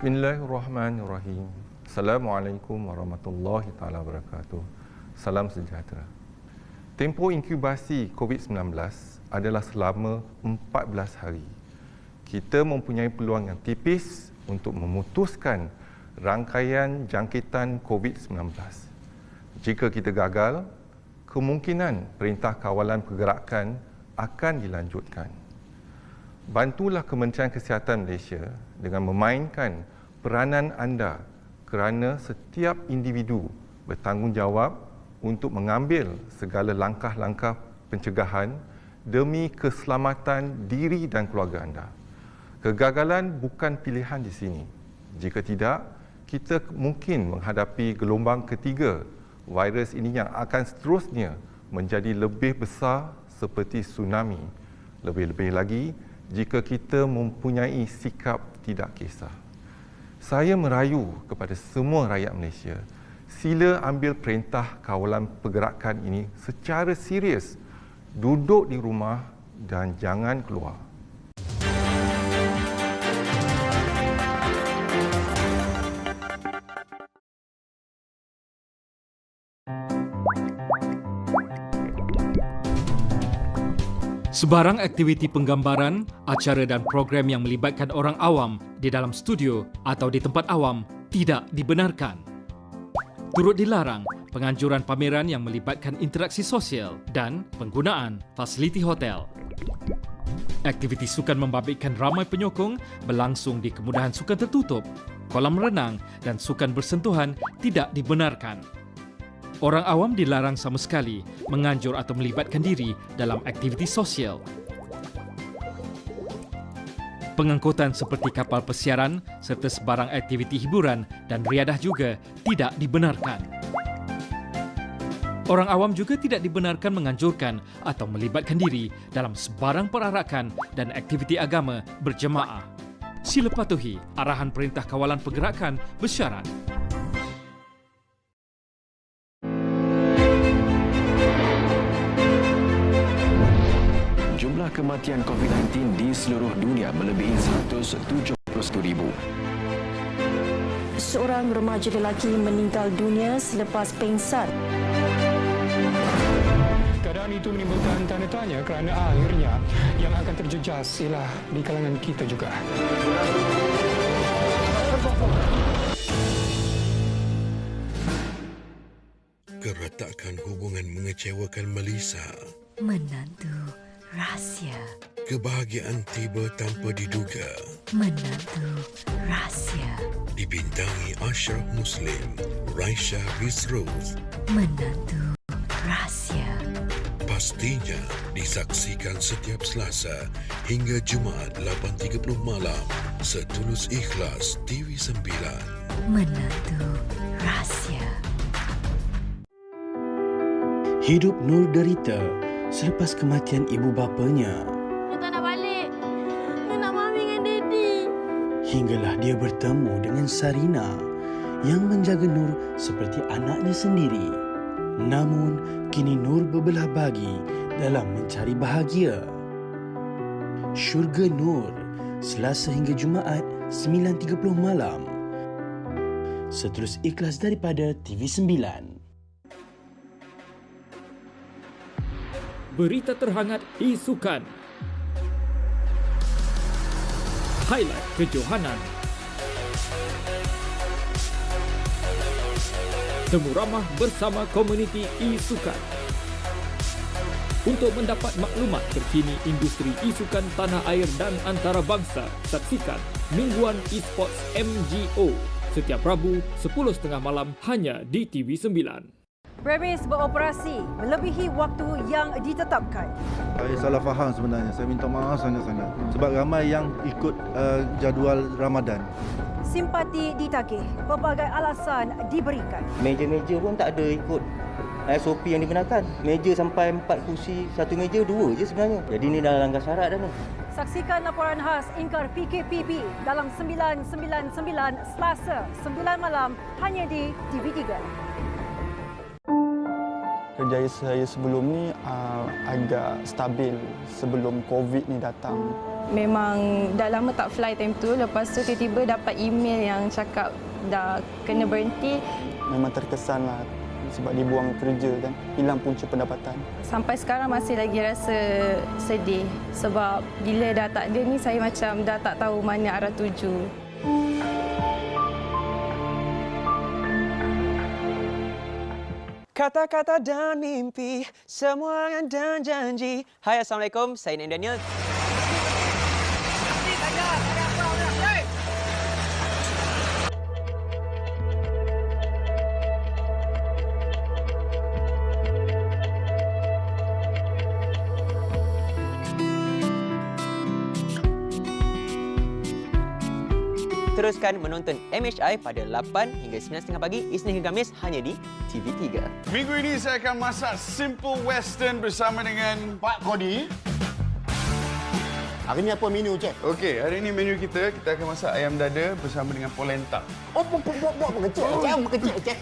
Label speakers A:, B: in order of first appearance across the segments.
A: Bismillahirrahmanirrahim. Assalamualaikum warahmatullahi taala wabarakatuh. Salam sejahtera. Tempoh inkubasi COVID-19 adalah selama 14 hari. Kita mempunyai peluang yang tipis untuk memutuskan rangkaian jangkitan COVID-19. Jika kita gagal, kemungkinan Perintah Kawalan Pergerakan akan dilanjutkan. Bantulah Kementerian Kesihatan Malaysia dengan memainkan peranan anda kerana setiap individu bertanggungjawab untuk mengambil segala langkah-langkah pencegahan demi keselamatan diri dan keluarga anda. Kegagalan bukan pilihan di sini. Jika tidak, kita mungkin menghadapi gelombang ketiga virus ini yang akan seterusnya menjadi lebih besar seperti tsunami. Lebih-lebih lagi, jika kita mempunyai sikap tidak kisah. Saya merayu kepada semua rakyat Malaysia, sila ambil Perintah Kawalan Pergerakan ini secara serius. Duduk di rumah dan jangan keluar.
B: Sebarang aktiviti penggambaran, acara dan program yang melibatkan orang awam di dalam studio atau di tempat awam tidak dibenarkan. Turut dilarang penganjuran pameran yang melibatkan interaksi sosial dan penggunaan fasiliti hotel. Aktiviti sukan membabitkan ramai penyokong berlangsung di kemudahan sukan tertutup, kolam renang dan sukan bersentuhan tidak dibenarkan. Orang awam dilarang sama sekali menganjur atau melibatkan diri dalam aktiviti sosial. Pengangkutan seperti kapal pesiaran serta sebarang aktiviti hiburan dan riadah juga tidak dibenarkan. Orang awam juga tidak dibenarkan menganjurkan atau melibatkan diri dalam sebarang perarakan dan aktiviti agama berjemaah. Sila patuhi arahan Perintah Kawalan Pergerakan bersyarat.
C: Jumlah kematian COVID-19 di seluruh dunia melebihi 171,000.
D: Seorang remaja lelaki meninggal dunia selepas pingsan.
E: Keadaan itu menimbulkan tanda tanya kerana akhirnya yang akan terjejas ialah di kalangan kita juga.
F: Keretakan hubungan mengecewakan Melissa.
G: Menantu rahsia.
F: Kebahagiaan tiba tanpa diduga.
G: Menantu rahsia.
F: Dibintangi Ashraf Muslim, Raisya Rizrose.
G: Menantu rahsia.
F: Pastinya disaksikan setiap Selasa hingga Jumaat 8.30 malam. Setulus Ikhlas TV9.
G: Menantu rahsia.
H: Hidup Nur derita selepas kematian ibu bapanya.
I: Nur tak nak balik. Nur nak mami dengan Daddy.
H: Hinggalah dia bertemu dengan Sarina yang menjaga Nur seperti anaknya sendiri. Namun, kini Nur berbelah bagi dalam mencari bahagia. Syurga Nur, Selasa hingga Jumaat 9.30 malam. Seterus Ikhlas daripada TV9.
B: Berita terhangat isukan. Highlight kejohanan. Temu ramah bersama komuniti isukan. Untuk mendapat maklumat terkini industri isukan tanah air dan antarabangsa, saksikan Mingguan Esports MGO setiap Rabu 10.30 malam hanya di TV9.
J: Premis beroperasi melebihi waktu yang ditetapkan.
K: Saya salah faham sebenarnya. Saya minta maaf sangat-sangat. Sebab ramai yang ikut jadual Ramadan.
J: Simpati ditagih, pelbagai alasan diberikan.
L: Meja-meja pun tak ada ikut SOP yang digunakan. Meja sampai 4 kursi, satu meja 2 je sebenarnya. Jadi ini dah langgar syarat dah ni.
J: Saksikan laporan khas Ingkar PKPB dalam 999 Selasa 9 malam hanya di TV3.
E: Kerjaya saya sebelum ni agak stabil sebelum COVID ni datang.
I: memang dah lama tak fly time tu. Lepas tu tiba-tiba dapat email yang cakap dah kena berhenti.
M: Memang terkesan lah sebab dibuang kerja kan, hilang punca pendapatan.
I: Sampai sekarang masih lagi rasa sedih sebab bila dah tak ada ni saya macam dah tak tahu mana arah tuju.
N: Kata-kata dan mimpi, semua dan janji. Hai, Assalamualaikum. Saya Naim Daniel. Teruskan menonton MHI pada 8 hingga 9.30 pagi Isnin hingga Khamis hanya di TV3.
O: Minggu ini saya akan masak simple western bersama dengan Pak Kodi.
P: Hari ini apa menu, Cik?
O: Okey, hari ini menu kita akan masak ayam dada bersama dengan polenta.
P: Oh, buat kecil, Cik.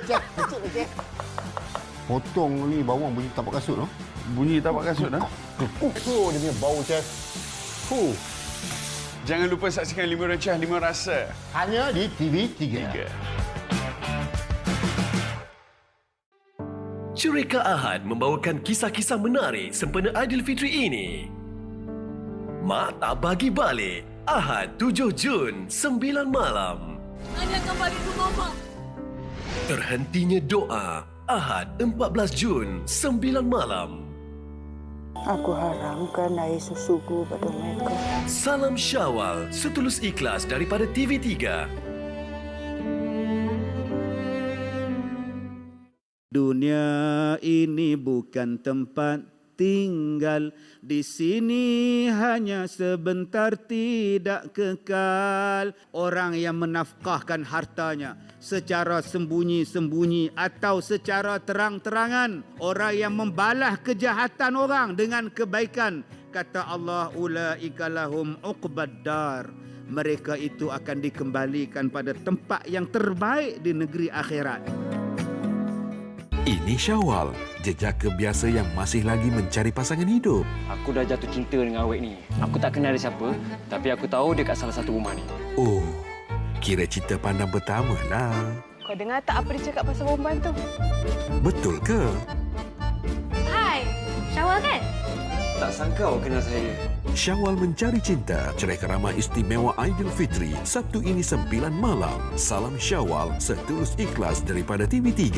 P: Cik, kecil. Potong ni bawang bunyi tapak kasut tu.
O: Bunyi tapak kasut dah.
P: Dia punya bau, Cik.
O: Jangan lupa saksikan 5 Recah 5 Rasa.
P: Hanya di TV3.
Q: Cerita Ahad membawakan kisah-kisah menarik sempena Aidilfitri ini. Mak Tak Bagi Balik, Ahad 7 Jun, 9 malam.
I: Anak kembali ke mama.
Q: Terhentinya Doa, Ahad 14 Jun, 9 malam.
R: Aku haramkan air sesugu pada mereka.
Q: Salam Syawal, setulus ikhlas daripada TV3.
S: Dunia ini bukan tempat tinggal, di sini hanya sebentar tidak kekal. Orang yang menafkahkan hartanya secara sembunyi-sembunyi atau secara terang-terangan, orang yang membalas kejahatan orang dengan kebaikan, kata Allah, ulaika lahum uqbad dar. Mereka itu akan dikembalikan pada tempat yang terbaik di negeri akhirat.
F: Ini Syawal, jejaka biasa yang masih lagi mencari pasangan hidup.
T: Aku dah jatuh cinta dengan awek ni. Aku tak kenal dia siapa, tapi aku tahu dia kat salah satu rumah ni.
F: Oh, kira cinta pandang pertama lah.
I: Kau dengar tak apa dia cakap pasal perempuan tu?
F: Betul ke?
I: Hai, Syawal kan?
T: Tak sangka awak kenal saya.
F: Syawal Mencari Cinta, cerai kerama istimewa Aidilfitri, Sabtu ini 9 malam. Salam Syawal, setulus ikhlas daripada TV3.